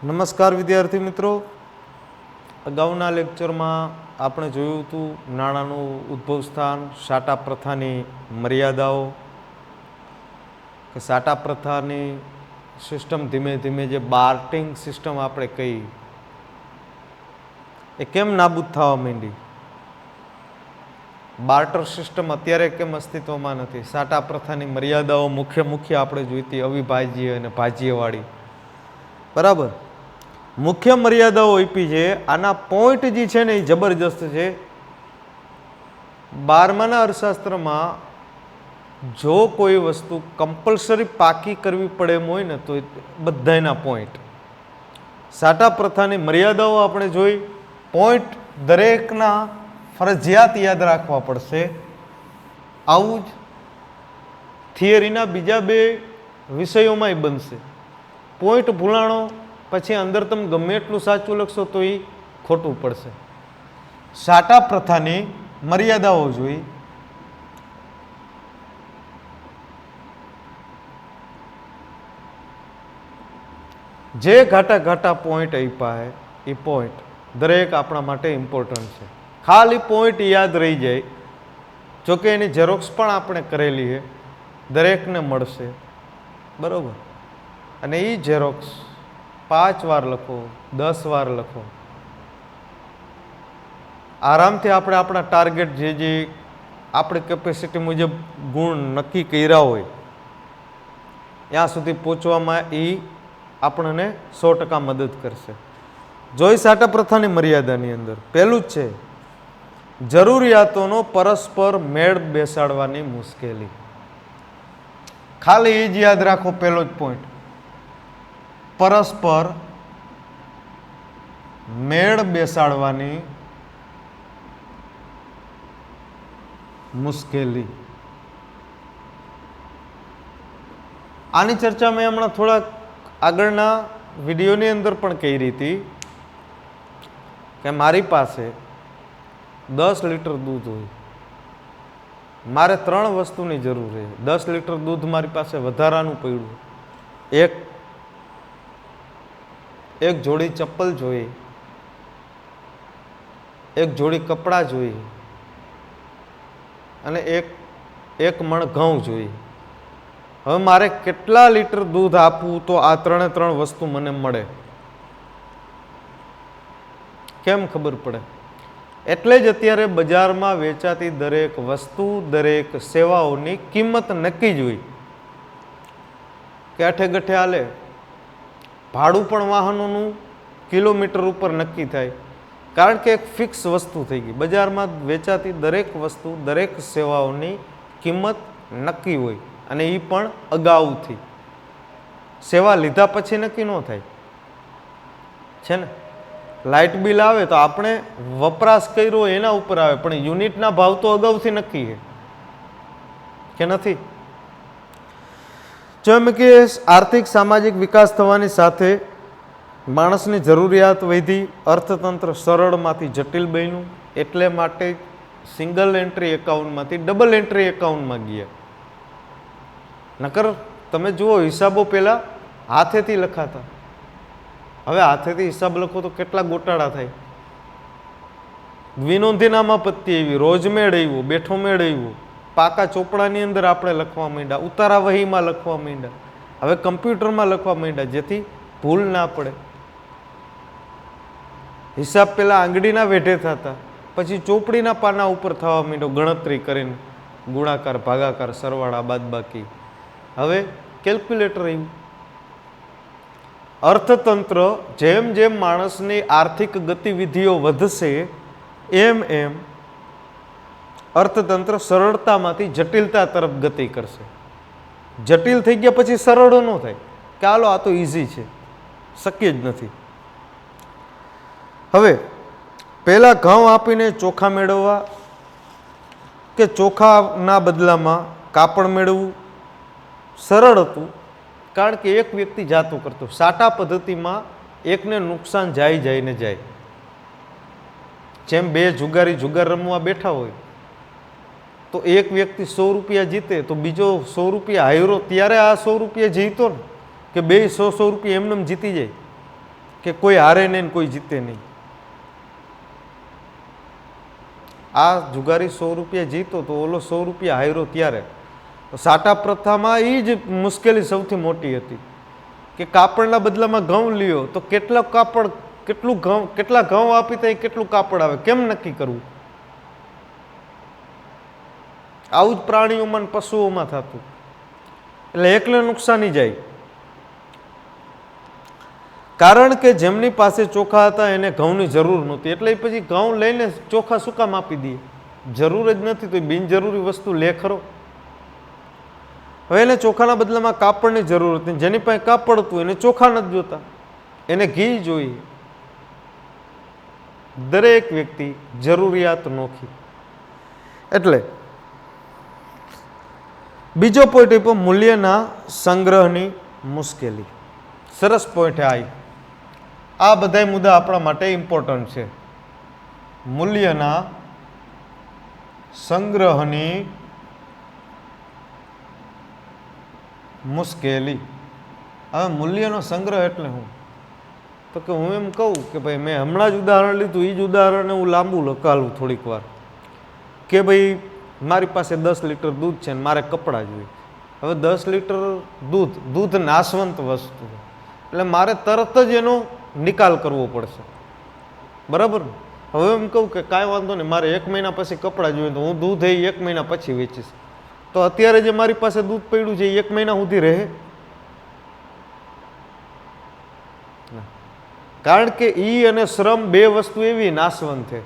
નમસ્કાર વિદ્યાર્થી મિત્રો, અગાઉના લેક્ચરમાં આપણે જોયું હતું નાણાંનું ઉદ્ભવ સ્થાન, સાટા પ્રથાની મર્યાદાઓ, કે સાટા પ્રથાની સિસ્ટમ ધીમે ધીમે જે બાર્ટિંગ સિસ્ટમ આપણે કહી એ કેમ નાબૂદ થવા માંડી, બાર્ટર સિસ્ટમ અત્યારે કેમ અસ્તિત્વમાં નથી, સાટા પ્રથાની મર્યાદાઓ મુખ્ય આપણે જોઈતી અવિભાજ્ય અને ભાજ્યવાળી, બરાબર. મુખ્ય મર્યાદાઓ આપી છે. આના પોઈન્ટ જે છે ને એ જબરજસ્ત છે. 12માના અર્થશાસ્ત્રમાં જો કોઈ વસ્તુ કમ્પલસરી પાકી કરવી પડે એમ હોય ને તો બધાના પોઈન્ટ, સાટા પ્રથાની મર્યાદાઓ આપણે જોઈ, પોઈન્ટ દરેકના ફરજિયાત યાદ રાખવા પડશે. આવું જ થિયરીના બીજા બે વિષયોમાંય બનશે. પોઈન્ટ ભૂલાણો પછી અંદર તમે ગમે એટલું સાચું લખશો તો એ ખોટું પડશે. સાટા પ્રથાની મર્યાદાઓ જોઈ. જે ઘાટા પોઈન્ટ આપ્યા એ પોઈન્ટ દરેક આપણા માટે ઇમ્પોર્ટન્ટ છે. ખાલી પોઈન્ટ યાદ રહી જાય, જોકે એની ઝેરોક્સ પણ આપણે કરેલી છે, દરેકને મળશે, બરોબર. અને એ ઝેરોક્સ 5 વાર લખો, 10 વાર લખો, આરામથી આપણે આપણા ટાર્ગેટ જે આપણી કેપેસિટી મુજબ ગુણ નક્કી કર્યા હોય ત્યાં સુધી પહોંચવામાં એ આપણને 100% મદદ કરશે. જોઈ સાટા પ્રથાની મર્યાદાની અંદર પહેલું જ છે જરૂરિયાતોનો પરસ્પર મેળ બેસાડવાની મુશ્કેલી. ખાલી એ જ યાદ રાખો, પહેલો જ પોઈન્ટ, પરસ્પર મેળ બેસાડવાની મુશ્કેલી. આની ચર્ચા મેં હમણાં થોડા આગળના વિડીયોની અંદર પણ કરી હતી કે મારી પાસે 10 લીટર દૂધ હોય, મારે 3 વસ્તુની જરૂર છે. 10 લીટર દૂધ મારી પાસે વધારાનું પડ્યું, એક જોડી ચપ્પલ જોઈએ, એક જોડી કપડાં જોઈએ અને એક મણ ઘઉં જોઈએ. હવે મારે કેટલા લીટર દૂધ આપવું તો આ 3 વસ્તુ મને મળે? કેમ ખબર પડે? એટલે જ અત્યારે બજારમાં વેચાતી દરેક વસ્તુ, દરેક સેવાઓની કિંમત નક્કી જ હોય કે અઠે ગઠે હાલે. ભાડું પણ વાહનોનું કિલોમીટર ઉપર નક્કી થાય, કારણ કે એક ફિક્સ વસ્તુ થઈ ગઈ. બજારમાં વેચાતી દરેક વસ્તુ, દરેક સેવાઓની કિંમત નક્કી હોય અને એ પણ અગાઉથી. સેવા લીધા પછી નક્કી ન થાય છે ને. લાઇટ બિલ આવે તો આપણે વપરાશ કર્યો એના ઉપર આવે, પણ યુનિટના ભાવ તો અગાઉથી નક્કી છે કે નથી? જેમ કે આર્થિક સામાજિક વિકાસ થવાની સાથે માણસની જરૂરિયાત વધી, અર્થતંત્ર સરળમાંથી જટિલ બન્યું, એટલે માટે સિંગલ એન્ટ્રી એકાઉન્ટમાંથી ડબલ એન્ટ્રી એકાઉન્ટમાં ગયા. નકર તમે જુઓ, હિસાબો પહેલાં હાથેથી લખાતા, હવે હાથેથી હિસાબ લખો તો કેટલા ગોટાળા થાય. દ્વિનોંધી નામાપત્તિ આવી, રોજમેળ આવ્યું, બેઠો મેળ આવ્યું, પાકા ચોપડાની અંદર આપણે લખવા માંડ્યા, ઉતારા વહીમાં લખવા માંડ્યા, હવે કમ્પ્યુટરમાં લખવા માંડ્યા, જેથી ભૂલ ના પડે. હિસાબ પહેલાં આંગળીના વેઢે થતા, પછી ચોપડીના પાના ઉપર થવા માંડ્યો, ગણતરી કરીને ગુણાકાર, ભાગાકાર, સરવાળા, બાદબાકી. હવે કેલ્ક્યુલેટર આવ્યું. અર્થતંત્ર જેમ જેમ માણસની આર્થિક ગતિવિધિઓ વધશે એમ એમ અર્થતંત્ર સરળતામાંથી જટિલતા તરફ ગતિ કરશે. જટિલ થઈ ગયા પછી સરળ ન થાય કે હાલો આ તો ઇઝી છે, શક્ય જ નથી. હવે પહેલા ઘઉં આપીને ચોખા મેળવવા કે ચોખાના બદલામાં કાપડ મેળવવું સરળ હતું, કારણ કે એક વ્યક્તિ જાતું કરતો. સાટા પદ્ધતિમાં એકને નુકસાન જાય ને જાય. જેમ બે જુગારી જુગાર રમવા બેઠા હોય તો એક વ્યક્તિ 100 રૂપિયા જીતે તો બીજો 100 રૂપિયા હાર્યો, ત્યારે આ 100 રૂપિયા જીતો ને કે બે 100 રૂપિયા એમને જીતી જાય. કે કોઈ હારે નહીં ને કોઈ જીતે નહીં. આ જુગારી 100 રૂપિયા જીતો તો ઓલો 100 રૂપિયા હાર્યો ત્યારે. સાટા પ્રથામાં એ જ મુશ્કેલી સૌથી મોટી હતી કે કાપડના બદલામાં ઘઉં લ્યો તો કેટલા કાપડ કેટલા ઘઉં આપી તો કેટલું કાપડ આવે, કેમ નક્કી કરવું? આવું જ પ્રાણીઓમાં ને પશુઓમાં થતું. એટલે એકલે નુકસાની જાય. કારણ કે જેમની પાસે ચોખા હતા એને ઘઉંની જરૂર નહોતી, એટલે પછી ઘઉં લઈને ચોખા શું કામ આપી દઈએ? જરૂર જ નથી તો બિનજરૂરી વસ્તુ લે ખરો. હવે એને ચોખાના બદલામાં કાપડની જરૂર હતી. જેની પાસે કાપડ હતું એને ચોખા નથી જોતા, એને ઘી જોઈએ. દરેક વ્યક્તિ જરૂરિયાત નોખી. એટલે બીજો પોઈન્ટ આપ્યો મૂલ્યના સંગ્રહની મુશ્કેલી. સરસ પોઈન્ટ આવી. આ બધા મુદ્દા આપણા માટે ઇમ્પોર્ટન્ટ છે. મૂલ્યના સંગ્રહની મુશ્કેલી. હવે મૂલ્યનો સંગ્રહ એટલે શું? તો કે હું એમ કહું કે ભાઈ મેં હમણાં જ ઉદાહરણ લીધું, એ જ ઉદાહરણને હું લાંબુ લખાલું થોડીક વાર કે ભાઈ મારી પાસે 10 લીટર દૂધ છે ને મારે કપડાં જોઈએ. હવે 10 લીટર દૂધ નાશવંત વસ્તુ છે, એટલે મારે તરત જ એનો નિકાલ કરવો પડશે, બરાબર. હવે એમ કહું કે કાંઈ વાંધો નહીં, મારે 1 મહિના પછી કપડાં જોઈએ તો હું દૂધ એ 1 મહિના પછી વેચીશ. તો અત્યારે જે મારી પાસે દૂધ પડ્યું છે એ 1 મહિના સુધી રહે? કારણ કે ઈ અને શ્રમ બે વસ્તુ એવી નાશવંત છે.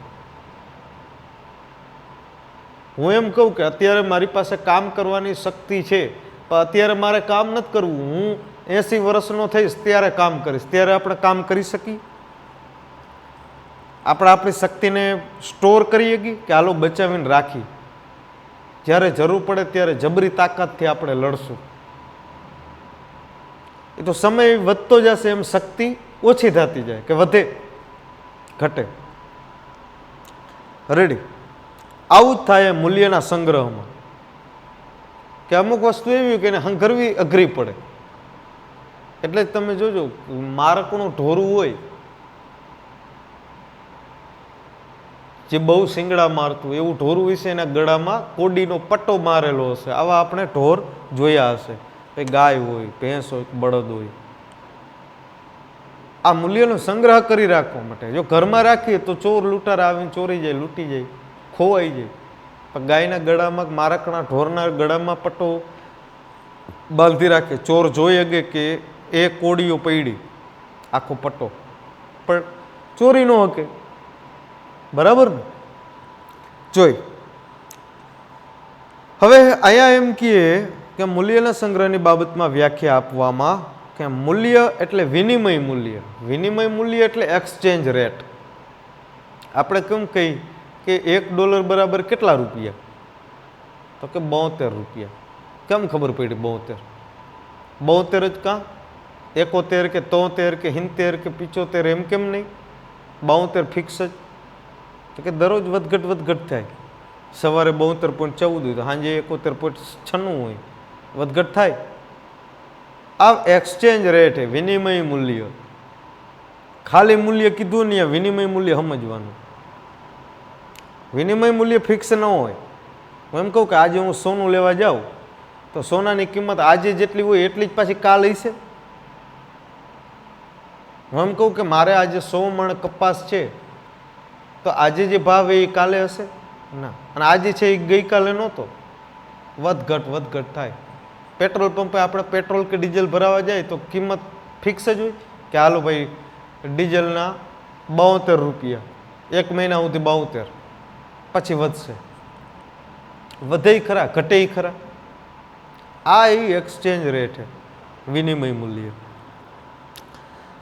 હું એમ કહું કે અત્યારે મારી પાસે કામ કરવાની શક્તિ છે, પણ અત્યારે મારે કામ નથી કરવું, હું 80 વર્ષનો થઈશ ત્યારે કામ કરીશ, ત્યારે આપણે કામ કરી શકીએ? આપણે આપણી શક્તિને સ્ટોર કરી શકીએ કે હાલો બચાવીને રાખી, જ્યારે જરૂર પડે ત્યારે જબરી તાકાતથી આપણે લડશું? એ તો સમય વધતો જશે એમ શક્તિ ઓછી થતી જાય કે વધે ઘટે. રેડી. આવું જ થાય મૂલ્યના સંગ્રહમાં કે અમુક વસ્તુ એવી કે એને હંગરવી અઘરી પડે. એટલે જ તમે જોજો મારકનું ઢોરું હોય જે બહુ શિંગડા મારતું, એવું ઢોરું વિશે એના ગળામાં કોડીનો પટ્ટો મારેલો હશે. આવા આપણે ઢોર જોયા હશે. ગાય હોય, ભેંસ હોય, બળદ હોય. આ મૂલ્યનો સંગ્રહ કરી રાખવા માટે જો ઘરમાં રાખીએ તો ચોર લૂંટાર આવીને ચોરી જાય, લૂંટી જાય, ખોવાઈ જાય. પણ ગાયના ગળામાં, મારકના ઢોરના ગળામાં પટ્ટો બાંધી રાખે, ચોર જોઈ શકે કે એ કોડીઓ પડી, આખો પટ્ટો, પણ ચોરી ન શકે, બરાબર ને? જોઈ હવે અહીંયા એમ કહીએ કે મૂલ્યના સંગ્રહની બાબતમાં વ્યાખ્યા આપવામાં કે મૂલ્ય એટલે વિનિમય મૂલ્ય. વિનિમય મૂલ્ય એટલે એક્સચેન્જ રેટ. આપણે કેમ કહી કે $1 બરાબર કેટલા રૂપિયા? તો કે 72 રૂપિયા. કેમ ખબર પડી 72? 72 જ કાં? 71 કે 73 કે 70 કે 75 એમ કેમ નહીં? 72 ફિક્સ જ. તો કે દરરોજ વધઘટ થાય. સવારે 72.14 હોય તો સાંજે 71.96 હોય, વધઘટ થાય. આ એક્સચેન્જ રેટ છે, વિનિમય મૂલ્ય. ખાલી મૂલ્ય કીધું નહીં, વિનિમય મૂલ્ય સમજવાનું. વિનિમય મૂલ્ય ફિક્સ ન હોય. હું એમ કહું કે આજે હું સોનું લેવા જાઉં તો સોનાની કિંમત આજે જેટલી હોય એટલી જ પાછી કાલ હશે. હું એમ કહું કે મારે આજે 100 મણ કપાસ છે તો આજે જે ભાવ એ કાલે હશે ના, અને આજે છે એ ગઈકાલે નહોતો. વધઘટ થાય. પેટ્રોલ પંપે આપણે પેટ્રોલ કે ડીઝલ ભરાવા જાય તો કિંમત ફિક્સ જ હોય કે હાલો ભાઈ ડીઝલના 72 રૂપિયા, 1 મહિના સુધી 72, પછી વધશે. વધે ખરા, ઘટે ખરા. આ એ એક્સચેન્જ રેટ છે, વિનિમય મૂલ્ય.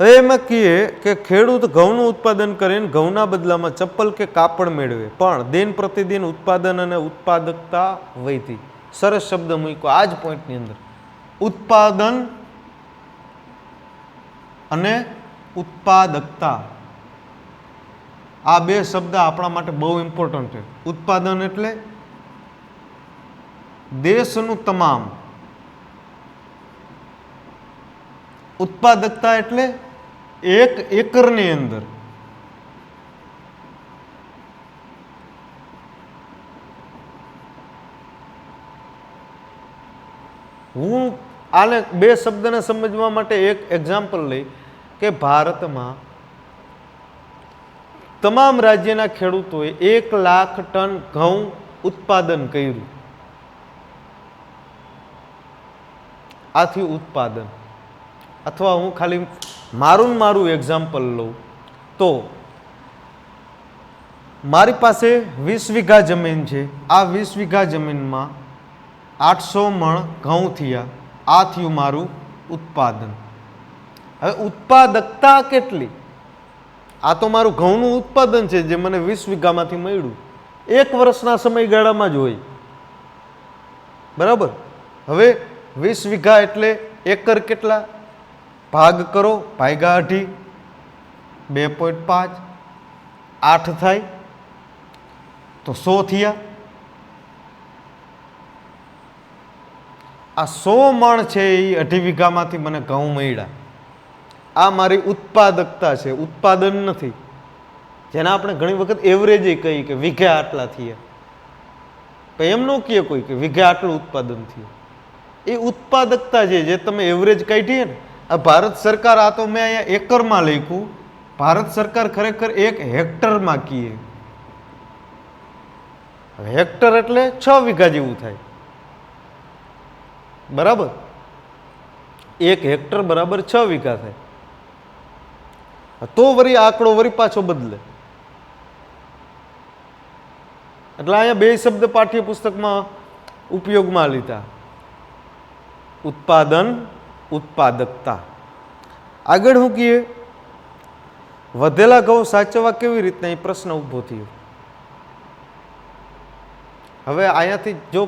હવે એમાં કહીએ કે ખેડૂત ઘઉંનું ઉત્પાદન કરીને ઘઉંના બદલામાં ચપ્પલ કે કાપડ મેળવે, પણ દિન પ્રતિદિન ઉત્પાદન અને ઉત્પાદકતા વધી. સરસ શબ્દ મૂક્યો આ જ પોઈન્ટની અંદર. ઉત્પાદન અને ઉત્પાદકતા, આ બે શબ્દ આપણા માટે બહુ ઇમ્પોર્ટન્ટ છે. ઉત્પાદન એટલે દેશનું તમામ, ઉત્પાદકતા એટલે 1 એકરની અંદર હું આને બે શબ્દને સમજવા માટે એક એક્ઝામ્પલ લઈ કે ભારતમાં તમામ રાજ્યના ખેડૂતોએ 1 લાખ ટન ઘઉં ઉત્પાદન કર્યું. આથી ઉત્પાદન, અથવા હું ખાલી મારું એક્ઝામ્પલ લઉં તો મારી પાસે 20 વીઘા જમીન છે. આ 20 વીઘા જમીનમાં 800 મણ ઘઉં થયા. આ થયું મારું ઉત્પાદન. હવે ઉત્પાદકતા કેટલી? આ તો મારું ઘઉંનું ઉત્પાદન છે જે મને 20 વીઘામાંથી મળ્યું. 1 વર્ષના સમયગાળામાં જ હોય. બરાબર. હવે 20 વીઘા એટલે એકર કેટલા? ભાગ કરો, ભાગ્યા 18, 2.5, 8 થાય તો 100 થયા. આ 100 મણ છે એ 18 વીઘામાંથી મને ઘઉં મળ્યા. આ મારી ઉત્પાદકતા છે, ઉત્પાદન નથી. જેના આપણે ઘણી વખત એવરેજ કહીએ કે વીઘે આટલા થયા. પણ એમ ન કહે કોઈ કે વીઘે આટલું ઉત્પાદન થયું. એ ઉત્પાદકતા છે જે તમે એવરેજ કાઢીએ ને. આ ભારત સરકાર, આ તો મેં અહીંયા એકરમાં લખ્યું. ભારત સરકાર ખરેખર 1 હેક્ટરમાં કીએ. હેક્ટર એટલે 6 વીઘા જેવું થાય. બરાબર. 1 હેક્ટર બરાબર 6 વીઘા થાય. તો વળી આંકડો વળી પાછો બદલે. એટલે અહીંયા 2 શબ્દ પાઠ્યપુસ્તકમાં ઉપયોગમાં લીધા. ઉત્પાદન, ઉત્પાદકતા. આગળ શું કહીએ? વધેલા ઘઉં સાચવવા કેવી રીતના, એ પ્રશ્ન ઊભો થયો. હવે અહીંયાથી જો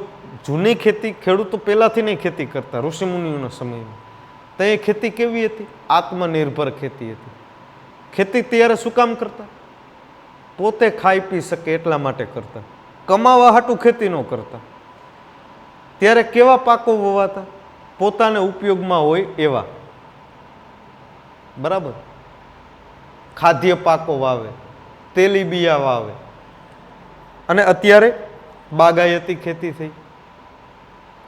જૂની ખેતી, ખેડૂતો પહેલાથી નહીં ખેતી કરતા, ઋષિમુનિઓના સમયમાં, તો એ ખેતી કેવી હતી? આત્મનિર્ભર ખેતી હતી. ખેતી ત્યારે શું કામ કરતા? પોતે ખાઈ પી શકે એટલા માટે કરતા. કમાવા હાટું ખેતી ન કરતા. ત્યારે કેવા પાકો વવાતા? પોતાને ઉપયોગમાં હોય એવા. બરાબર. ખાદ્ય પાકો વાવે, તેલીબિયા વાવે. અને અત્યારે બાગાયતી ખેતી થઈ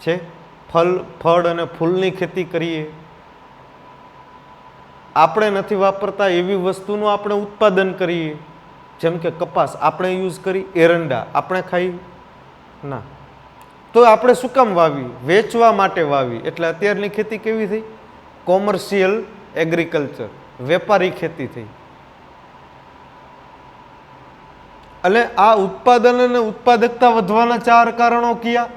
છે. ફળ અને ફૂલની ખેતી કરીએ. આપણે નથી વાપરતા એવી વસ્તુનું આપણે ઉત્પાદન કરીએ. જેમ કે કપાસ આપણે યુઝ કરી, એરંડા આપણે ખાઈ ના. તો આપણે શું કામ વાવી? વેચવા માટે વાવી. એટલે અત્યારની ખેતી કેવી થઈ? કોમર્શિયલ એગ્રીકલ્ચર, વેપારી ખેતી થઈ. એટલે આ ઉત્પાદન અને ઉત્પાદકતા વધવાના 4 કારણો કયા?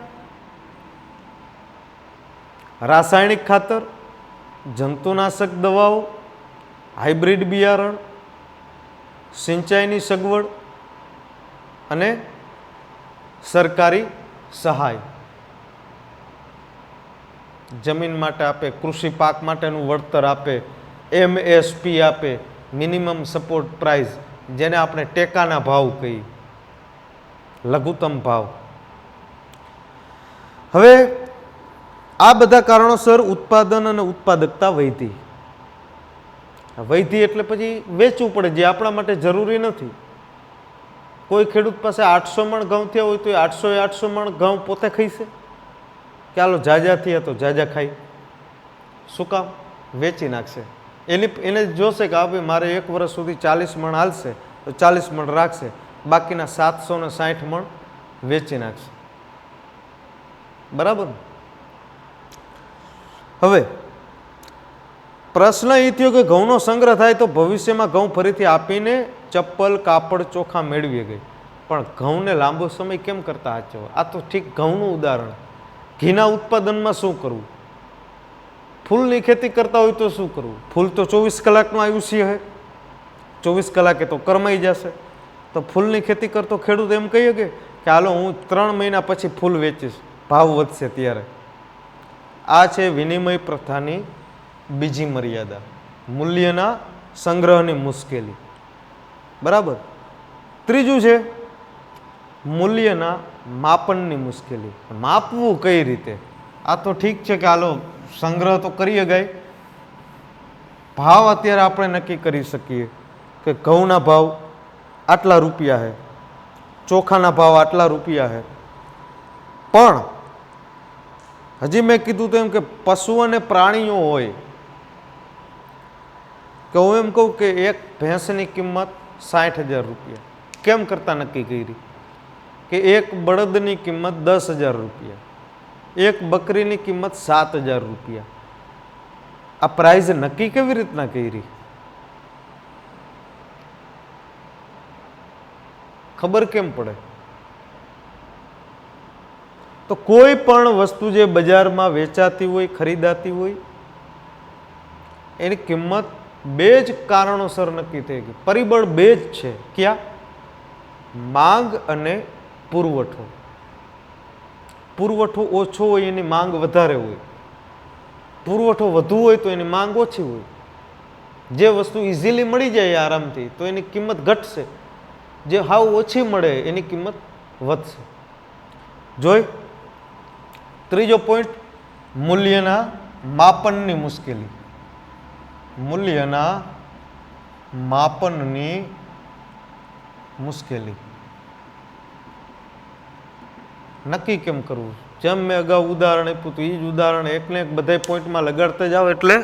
રાસાયણિક ખાતર, જંતુનાશક દવાઓ, હાઇબ્રિડ બિયારણ, સિંચાઈની સગવડ અને સરકારી સહાય. જમીન માટે આપે, કૃષિ પાક માટેનું વળતર આપે, MSP આપે, મિનિમમ સપોર્ટ પ્રાઇસ, જેને આપણે ટેકાના ભાવ કહીએ, લઘુત્તમ ભાવ. હવે આ બધા કારણોસર ઉત્પાદન અને ઉત્પાદકતા વધી. વધી એટલે પછી વેચવું પડે, જે આપણા માટે જરૂરી નથી. કોઈ ખેડૂત પાસે 800 મણ ઘઉં થયા હોય તો 800 મણ ઘઉં પોતે ખાઈશે? કે હાલો જાજા થયા તો જાજા ખાઈ. શું કામ? વેચી નાખશે. એને જોશે કે હા ભાઈ મારે 1 વર્ષ સુધી 40 મણ હાલશે તો 40 મણ રાખશે, બાકીના 760 મણ વેચી નાખશે. બરાબર. હવે પ્રશ્ન એ થયો કે ઘઉંનો સંગ્રહ થાય તો ભવિષ્યમાં ઘઉં ફરીથી આપીને ચપ્પલ, કાપડ, ચોખા મેળવી ગઈ. પણ ઘઉંને લાંબો સમય કેમ કરતા સાચવવા? આ તો ઠીક ઘઉંનું ઉદાહરણ. ઘીના ઉત્પાદનમાં શું કરવું? ફૂલની ખેતી કરતા હોય તો શું કરવું? ફૂલ તો 24 કલાકનું આયુષ્ય છે. 24 કલાકે તો કરમાઈ જશે. તો ફૂલની ખેતી કરતો ખેડૂત એમ કહીએ કે હાલો હું 3 મહિના પછી ફૂલ વેચીશ, ભાવ વધશે ત્યારે. આ છે વિનિમય પ્રથાની બીજી મર્યાદા, મૂલ્યના સંગ્રહની મુશ્કેલી. બરાબર. ત્રીજું છે મૂલ્યના માપનની મુશ્કેલી. માપવું કઈ રીતે? આ તો ઠીક છે કે હાલો સંગ્રહ તો કરીએ ગઈ, ભાવ અત્યારે આપણે નક્કી કરી શકીએ કે ઘઉંના ભાવ આટલા રૂપિયા છે, ચોખાના ભાવ આટલા રૂપિયા છે. પણ હજી મેં કીધું તેમ કે પશુ અને પ્રાણીઓ હોય કે હું એમ કહું કે એક ભેંસની કિંમત 60,000 રૂપિયા કેમ કરતા નક્કી કરી કે એક બળદની કિંમત 10,000 રૂપિયા, એક બકરીની કિંમત 7,000 રૂપિયા. આ પ્રાઇઝ નક્કી કેવી રીતના કરી? ખબર કેમ પડે? તો કોઈ પણ વસ્તુ જે બજારમાં વેચાતી હોય, ખરીદાતી હોય, એની કિંમત બે જ કારણોસર નક્કી થઈ ગઈ. પરિબળ બે જ છે. ક્યાં? માંગ અને પુરવઠો. પુરવઠો ઓછો હોય એની માંગ વધારે હોય, પુરવઠો વધુ હોય તો એની માંગ ઓછી હોય. જે વસ્તુ ઇઝીલી મળી જાય આરામથી તો એની કિંમત ઘટશે, જે હાવ ઓછી મળે એની કિંમત વધશે. જોઈ ત્રીજો પોઈન્ટ, મૂલ્યના માપનની મુશ્કેલી. મૂલ્યના માપનની મુશ્કેલી. નક્કી કેમ કરવું? જેમ મેં અગાઉ ઉદાહરણ આપ્યું હતું એ જ ઉદાહરણ એકને એક બધા પોઈન્ટમાં લગાડતા જાઓ એટલે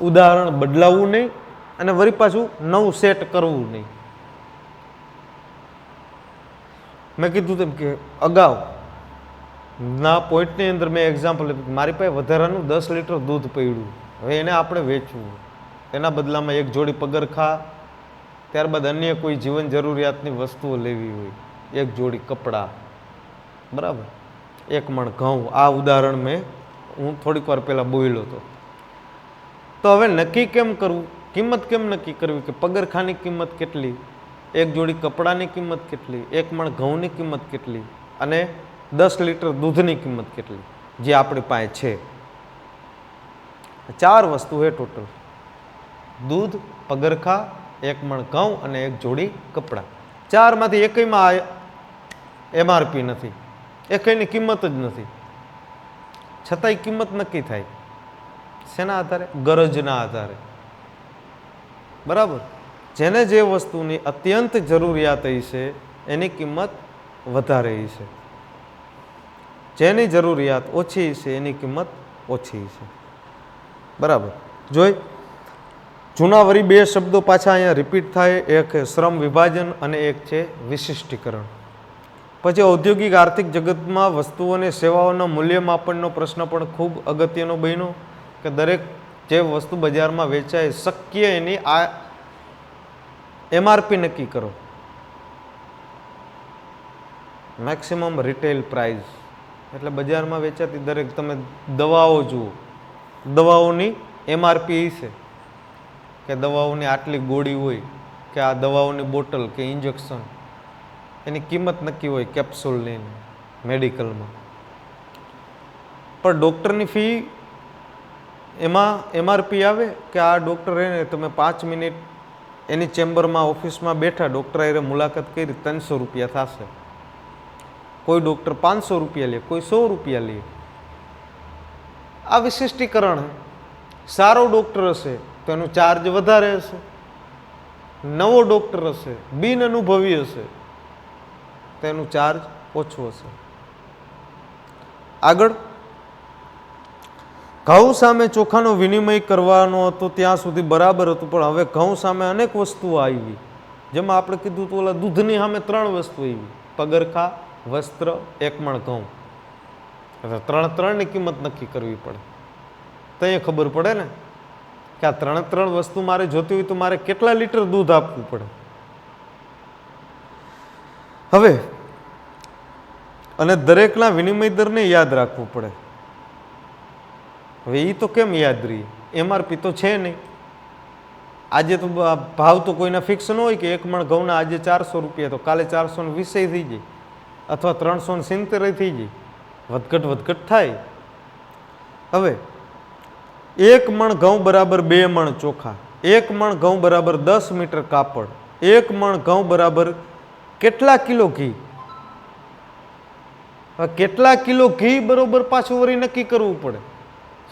ઉદાહરણ બદલાવવું નહીં અને વળી પાછું નવું સેટ કરવું નહીં. મેં કીધું તેમ કે અગાઉ ના પોઈન્ટની અંદર મેં એક્ઝામ્પલ આપ્યું, મારી પાસે વધારાનું 10 લીટર દૂધ પડ્યું, હવે એને આપણે વેચવું, એના બદલામાં એક જોડી પગરખા, ત્યારબાદ અન્ય કોઈ જીવન જરૂરિયાતની વસ્તુઓ લેવી હોય, એક જોડી કપડાં, બરાબર, એક મણ ઘઉં. આ ઉદાહરણ મેં હું થોડીક વાર પહેલાં બોલ્યો હતો. તો હવે નક્કી કેમ કરવું? કિંમત કેમ નક્કી કરવી કે પગરખાની કિંમત કેટલી, એક જોડી કપડાની કિંમત કેટલી, એક મણ ઘઉંની કિંમત કેટલી અને 10 લીટર દૂધની કિંમત કેટલી જે આપણી પાસે છે? 4 વસ્તુ છે ટોટલ: દૂધ, પગરખા, એક મણ ઘઉં અને એક જોડી કપડાં. 4માંથી એકયમાં MRP નથી, એકયની કિંમત જ નથી. છતાંય કિંમત નક્કી થાય શેના આધારે? ગરજના આધારે. બરાબર. જેને જે વસ્તુની અત્યંત જરૂરિયાત હશે એની કિંમત વધારે હશે, જેની જરૂરિયાત ઓછી હશે એની કિંમત ઓછી હશે. બરાબર. જોઈ જૂના વળી બે શબ્દો પાછા અહીંયા રિપીટ થાય, એક શ્રમ વિભાજન અને એક છે વિશિષ્ટીકરણ. પછી ઔદ્યોગિક આર્થિક જગતમાં વસ્તુઓ અને સેવાઓના મૂલ્યમાપનનો પ્રશ્ન પણ ખૂબ અગત્યનો બન્યો કે દરેક જે વસ્તુ બજારમાં વેચાય શક્ય એની આ MRP નક્કી કરો, મેક્સિમમ રિટેલ પ્રાઇસ. એટલે બજારમાં વેચાતી દરેક, તમે દવાઓ જુઓ, દવાઓની MRP છે કે દવાઓની આટલી ગોળી હોય કે આ દવાઓની બોટલ કે ઇન્જેક્શન, એની કિંમત નક્કી હોય કેપ્સ્યુલની મેડિકલમાં. પણ ડૉક્ટરની ફી એમાં MRP આવે કે આ ડૉક્ટર એને તમે 5 મિનિટ એની ચેમ્બરમાં ઓફિસમાં બેઠા, ડૉક્ટર એ મુલાકાત કરી, 300 રૂપિયા થશે. કોઈ ડૉક્ટર 500 રૂપિયા લે, કોઈ 100 રૂપિયા લે. આ વિશિષ્ટીકરણ. સારો ડૉક્ટર હશે તો એનું ચાર્જ વધારે હશે, નવો ડૉક્ટર હશે, બિન અનુભવી હશે તો એનું ચાર્જ ઓછું હશે. આગળ ઘઉં સામે ચોખાનો વિનિમય કરવાનો હતો ત્યાં સુધી બરાબર હતું, પણ હવે ઘઉં સામે અનેક વસ્તુઓ આવી, જેમાં આપણે કીધું તો ઓલા દૂધની સામે 3 વસ્તુ આવી: પગરખા, વસ્ત્ર, એક મણ ઘઉં. ત્રણની કિંમત નક્કી કરવી પડે તો એ ખબર પડે ને કે આ 3 વસ્તુ મારે જોતી હોય તો મારે કેટલા લીટર દૂધ આપવું પડે. હવે અને દરેકના વિનિમય દરને યાદ રાખવું પડે. હવે એ તો કેમ યાદ રહી? MRP તો છે નહીં. આજે તો ભાવ તો કોઈના ફિક્સ ન હોય કે એક મણ ઘઉંના આજે 400 રૂપિયા તો કાલે 420 થઈ જાય અથવા 370 થઈ જાય, વધઘટ થાય. હવે એક મણ ઘઉં બરાબર 2 મણ ચોખા, એક મણ ઘઉં બરાબર 10 મીટર કાપડ, એક મણ ઘઉં બરાબર કેટલા કિલો ઘી? કેટલા કિલો ઘી બરોબર પાછું વળી નક્કી કરવું પડે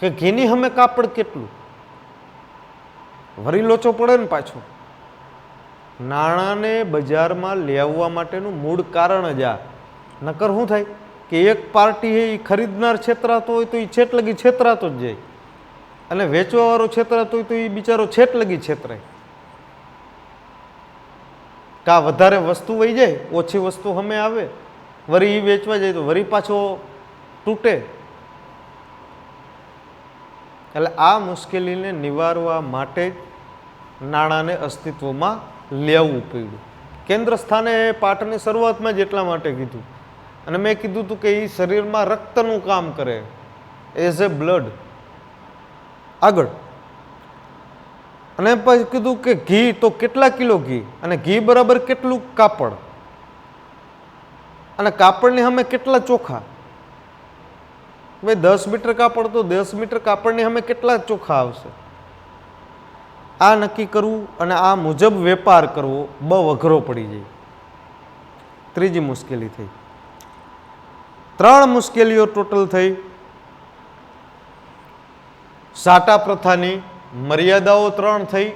કે ઘીની સામે કાપડ કેટલું. વરી લોચો પડે ને પાછો. નાણાંને બજારમાં લેવવા માટેનું મૂળ કારણ જ આ. નકર શું થાય કે એક પાર્ટી એ ખરીદનાર છેતરાતો હોય તો એ છેટ લગી છેતરાતો જ જાય, અને વેચવાવાળો છેતરાતો હોય તો એ બિચારો છેટ લગી છેતરાય. કા વધારે વસ્તુ વહી જાય, ઓછી વસ્તુ સામે આવે, વરી એ વેચવા જાય તો વરી પાછો તૂટે. એટલે આ મુશ્કેલીને નિવારવા માટે જ નાણાંને અસ્તિત્વમાં લેવું પડ્યું. કેન્દ્ર સ્થાને પાઠની શરૂઆતમાં જ એટલા માટે કીધું, અને મેં કીધું હતું કે એ શરીરમાં રક્તનું કામ કરે, એઝ એ બ્લડ. આગળ અને પછી કીધું કે ઘી તો કેટલા કિલો ઘી, અને ઘી બરાબર કેટલું કાપડ, અને કાપડની સામે કેટલા ચોખા. ભાઈ 10 મીટર કાપડ તો 10 મીટર કાપડની સામે કેટલા ચોખા આવશે. આ નક્કી કરવું અને આ મુજબ વેપાર કરવો બહુ અઘરો પડી જાય. ત્રીજી મુશ્કેલી થઈ. 3 મુશ્કેલીઓ ટોટલ થઈ. સાટા પ્રથાની મર્યાદાઓ 3 થઈ.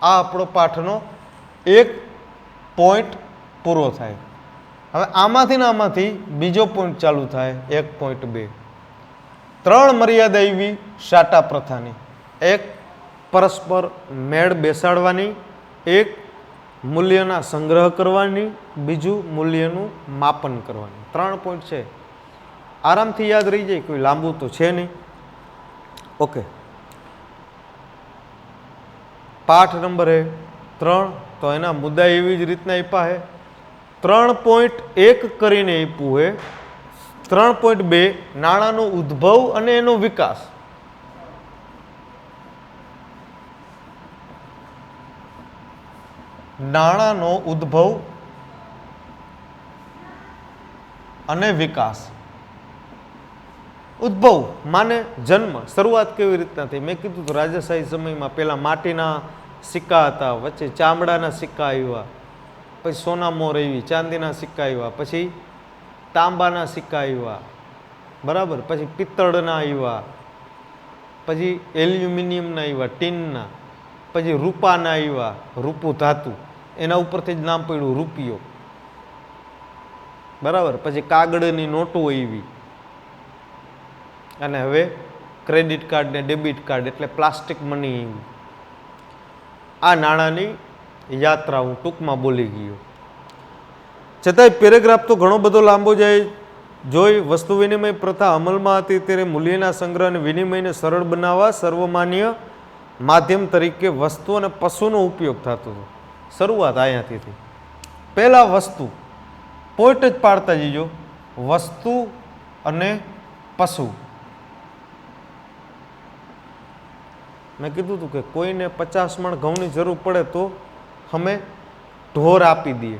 આ આપણો પાઠનો એક પોઈન્ટ પૂરો થાય. હવે આમાંથી ને આમાંથી બીજો પોઈન્ટ ચાલુ થાય, 1.2. 3 મર્યાદા એવી સાટા પ્રથાની. એક, પરસ્પર મેળ બેસાડવાની. એક, મૂલ્યના સંગ્રહ કરવાની. બીજું, મૂલ્યનું માપન કરવાની. 3 પોઈન્ટ છે, આરામથી યાદ રહી જાય, કોઈ લાંબુ તો છે નહીં. ઓકે, પાઠ નંબર 3, તો એના મુદ્દા એવી જ રીતના આપ્યા છે. 3.1 કરીને આપ્યું છે. 3.2 નાણાંનો ઉદ્ભવ અને એનો વિકાસ. નાણાંનો ઉદ્ભવ અને વિકાસ. ઉદ્ભવ માને જન્મ, શરૂઆત કેવી રીતના થઈ. મેં કીધું તો રાજાશાહી સમયમાં પેલા માટીના સિક્કા હતા, વચ્ચે ચામડાના સિક્કા આવ્યા, પછી સોના મોર આવી, ચાંદીના સિક્કા આવ્યા, પછી તાંબાના સિક્કા આવ્યા, બરાબર, પછી પિત્તળના આવ્યા, પછી એલ્યુમિનિયમના આવ્યા, ટીનના, પછી રૂપાના આવ્યા, રૂપું ધાતુ, એના ઉપરથી જ નામ પડ્યું રૂપિયો, બરાબર. પછી કાગળની નોટો આવી, અને હવે ક્રેડિટ કાર્ડ ને ડેબિટ કાર્ડ એટલે પ્લાસ્ટિક મની આવી. આ નાણાંની યાત્રા હું ટૂંકમાં બોલી ગયો. છતાંય પેરેગ્રાફ તો ઘણો બધો લાંબો જાય. જોઈ વસ્તુ વિનિમય પ્રથા અમલમાં હતી ત્યારે મૂલ્યના સંગ્રહ અને વિનિમયને સરળ બનાવવા સર્વમાન્ય માધ્યમ તરીકે વસ્તુ અને પશુનો ઉપયોગ થતો હતો. શરૂઆત અહીંયાથી થઈ. પહેલા વસ્તુ, પોઈન્ટ જ પાડતા જઈજો, વસ્તુ અને પશુ. મેં કીધું હતું કે કોઈને 50 મણ ઘઉંની જરૂર પડે તો અમે ઢોર આપી દઈએ.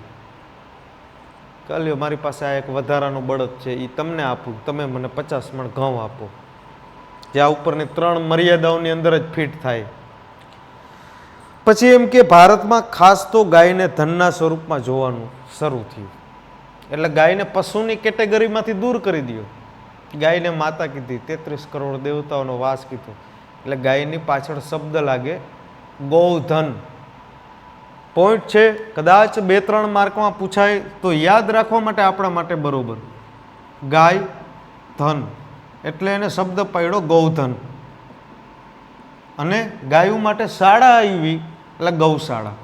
ચાલ્યો, મારી પાસે આ એક વધારાનો બળદ છે, એ તમને આપું, તમે મને 50 મણ ઘઉં આપો. જે આ ઉપરની 3 મર્યાદાઓની અંદર જ ફિટ થાય. પછી એમ કે ભારતમાં ખાસ તો ગાયને ધનના સ્વરૂપમાં જોવાનું શરૂ થયું. એટલે ગાયને પશુની કેટેગરીમાંથી દૂર કરી દો. ગાયને માતા કીધી, 33 કરોડ દેવતાઓનો વાસ કીધો. એટલે ગાયની પાછળ શબ્દ લાગે ગૌધન. પોઈન્ટ છે, કદાચ 2-3 માર્કમાં પૂછાય તો યાદ રાખવા માટે આપણા માટે બરોબર. ગાય ધન એટલે એને શબ્દ પાડ્યો ગૌધન. અને ગાયું માટે શાળા આવી એટલે ગૌશાળા.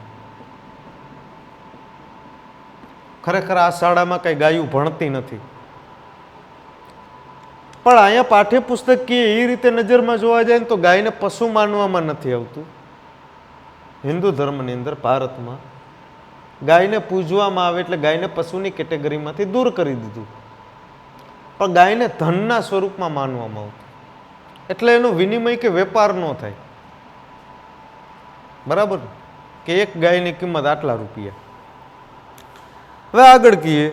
ખરેખર આ શાળામાં કઈ ગાયું ભણતી નથી, પણ અહીંયા પાઠ્યપુસ્તક કે એ રીતે નજરમાં જોવા જાય ને તો ગાયને પશુ માનવામાં નથી આવતું. હિન્દુ ધર્મની અંદર ભારતમાં ગાયને પૂજવામાં આવે એટલે ગાયને પશુની કેટેગરીમાંથી દૂર કરી દીધું, પણ ગાયને ધનના સ્વરૂપમાં માનવામાં આવતું. એટલે એનો વિનિમય કે વેપાર ન થાય, બરાબર, કે એક ગાયની કિંમત આટલા રૂપિયા. હવે આગળ કહીએ,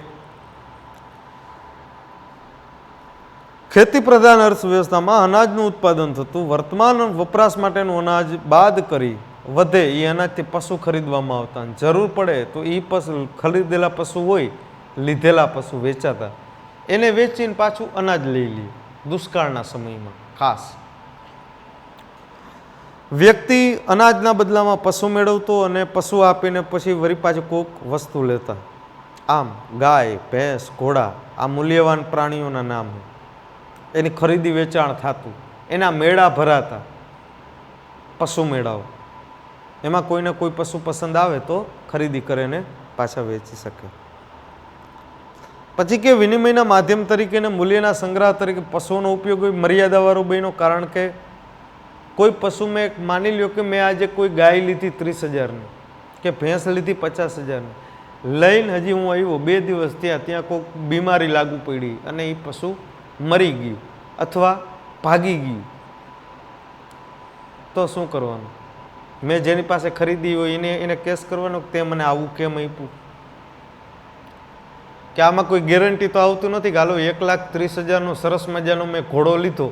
ખેતી પ્રધાન અર્થવ્યવસ્થામાં અનાજનું ઉત્પાદન થતું, વર્તમાન વપરાશ માટેનું અનાજ બાદ કરી વધે એ અનાજથી પશુ ખરીદવામાં આવતા. જરૂર પડે તો એ પશુ, ખરીદેલા પશુ હોય, લીધેલા પશુ વેચાતા, એને વેચીને પાછું અનાજ લઈ લે દુષ્કાળના સમયમાં ખાસ. વ્યક્તિ અનાજના બદલામાં પશુ મેળવતો અને પશુ આપીને પછી વળી પાછું કોઈક વસ્તુ લેતા. આમ ગાય, ભેંસ, ઘોડા આ મૂલ્યવાન પ્રાણીઓના નામ. એની ખરીદી વેચાણ થતું, એના મેળા ભરાતા, પશુ મેળાઓ. એમાં કોઈને કોઈ પશુ પસંદ આવે તો ખરીદી કરે ને પાછા વેચી શકે. પછી કે વિનિમયના માધ્યમ તરીકે ને મૂલ્યના સંગ્રહ તરીકે પશુઓનો ઉપયોગ મર્યાદાવાળો બન્યો. કારણ કે કોઈ પશુ મેં માની લ્યો કે મેં આજે કોઈ ગાય લીધી 30,000ની કે ભેંસ લીધી 50,000ની, લઈને હજી હું આવ્યો 2 દિવસ ત્યાં કોઈક બીમારી લાગુ પડી અને એ પશુ મરી ગયું અથવા ભાગી ગયું, તો શું કરવાનું? મેં જેની પાસે ખરીદી હોય એને કેસ કરવાનો કે તે મને આવું કેમ આપ્યું? કે આમાં કોઈ ગેરંટી તો આવતું નથી કે હાલો 1,30,000નો સરસ મજાનો મેં ઘોડો લીધો,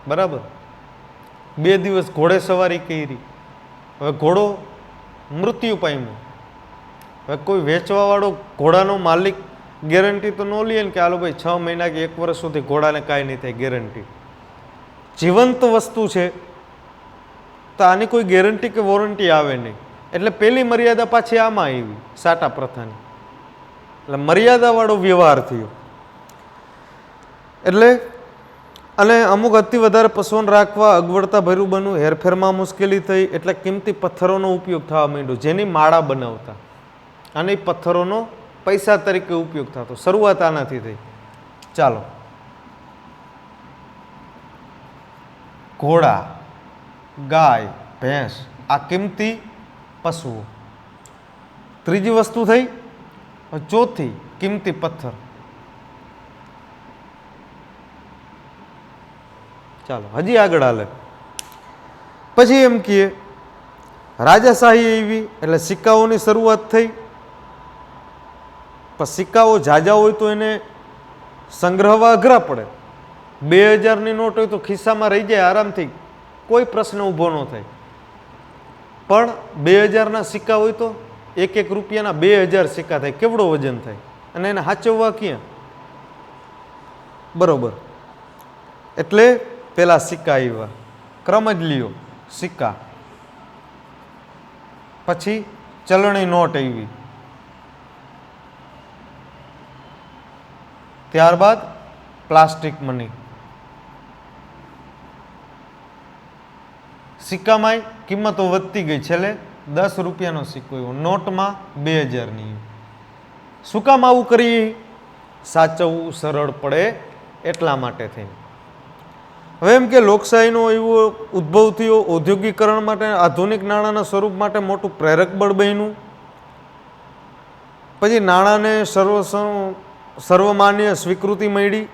બરાબર, 2 દિવસ ઘોડે સવારી કરી, હવે ઘોડો મૃત્યુ પામ્યો. હવે કોઈ વેચવાવાળો ઘોડાનો માલિક ગેરંટી તો ન લે ને કે હાલો ભાઈ 6 મહિના કે 1 વર્ષ સુધી ઘોડાને કાંઈ નહીં થાય, ગેરંટી. જીવંત વસ્તુ છે તો આની કોઈ ગેરંટી કે વોરંટી આવે નહીં. એટલે પેલી મર્યાદા પાછી આમાં આવી, સાટા પ્રથાની. એટલે મર્યાદાવાળો વ્યવહાર થયો. એટલે અને અમુક અતિ વધારે પશુઓને રાખવા અગવડતા ભર્યું બન્યું, હેરફેરમાં મુશ્કેલી થઈ, એટલે કિંમતી પથ્થરોનો ઉપયોગ થવા માંડ્યો, જેની માળા બનાવતા અને એ પથ્થરોનો પૈસા તરીકે ઉપયોગ થતો. શરૂઆત આનાથી થઈ. ચાલો, ઘોડા, ગાય, ભેંસ આ કિંમતી પશુઓ. ત્રીજી વસ્તુ થઈ. ચોથી કિંમતી પથ્થર. ચાલો હજી આગળ હાલે. પછી એમ કહીએ રાજાશાહી આવી એટલે સિક્કાઓની શરૂઆત થઈ. પણ સિક્કાઓ ઝાઝા હોય તો એને સંગ્રહવા અઘરા પડે. 2,000ની નોટ હોય તો ખિસ્સામાં રહી જાય આરામથી, કોઈ પ્રશ્ન ઊભો ન થાય. પણ 2,000ના સિક્કા હોય તો 1 રૂપિયાના 2,000 સિક્કા થાય, કેવડો વજન થાય, અને એને સાચવવા ક્યાં? બરોબર. એટલે પેલા સિક્કા આવ્યા, ક્રમ જ લ્યો સિક્કા. પછી ચલણી નોટ આવી, ત્યારબાદ પ્લાસ્ટિક મની. સિક્કામાં કિંમતો વધતી ગઈ, છેલ્લે 10 રૂપિયાનો સિક્કો આવ્યો, નોટમાં 2,000ની. શું કામ આવું કરી? સાચવવું સરળ પડે એટલા માટે થઈને. હવે એમ કે લોકશાહીનો એવો ઉદ્ભવ થયો, ઔદ્યોગિકરણ માટે આધુનિક નાણાંના સ્વરૂપ માટે મોટું પ્રેરક બળ બન્યું. પછી નાણાંને સર્વમાન્ય સ્વીકૃતિ મળી.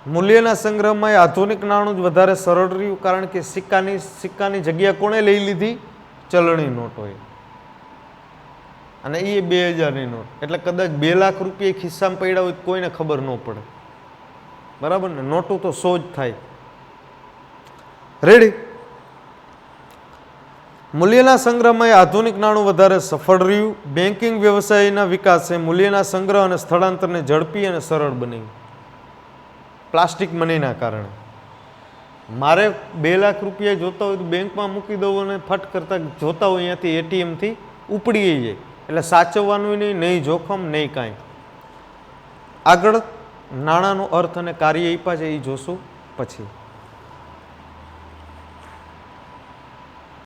મૂલ્યના સંગ્રહમાં આધુનિક નાણું જ વધારે સરળ રહ્યું, કારણ કે સિક્કાની જગ્યા કોણે લઈ લીધી? ચલણી નોટોએ. અને એ 2,000ની નોટ, એટલે કદાચ 2 લાખ રૂપિયા ખિસ્સામાં પડ્યા હોય કોઈને ખબર ન પડે, બરાબર ને? નોટું તો 100 જ થાય. રેડી. મૂલ્યના સંગ્રહમાં આધુનિક નાણું વધારે સફળ રહ્યું. બેન્કિંગ વ્યવસાયના વિકાસે મૂલ્યના સંગ્રહ અને સ્થળાંતરને ઝડપી અને સરળ બનાવ્યું. પ્લાસ્ટિક મનીના કારણે મારે 2 લાખ રૂપિયા જોતા હોય તો બેંકમાં મૂકી દઉં અને ફટ કરતા જોતા હોય અહીંયાથી એટીએમથી ઉપડી જાય. એટલે સાચવવાનું નહીં જોખમ નહીં કાંઈ. આગળ નાણાંનો અર્થ અને કાર્ય આપ્યા છે એ જોશું પછી.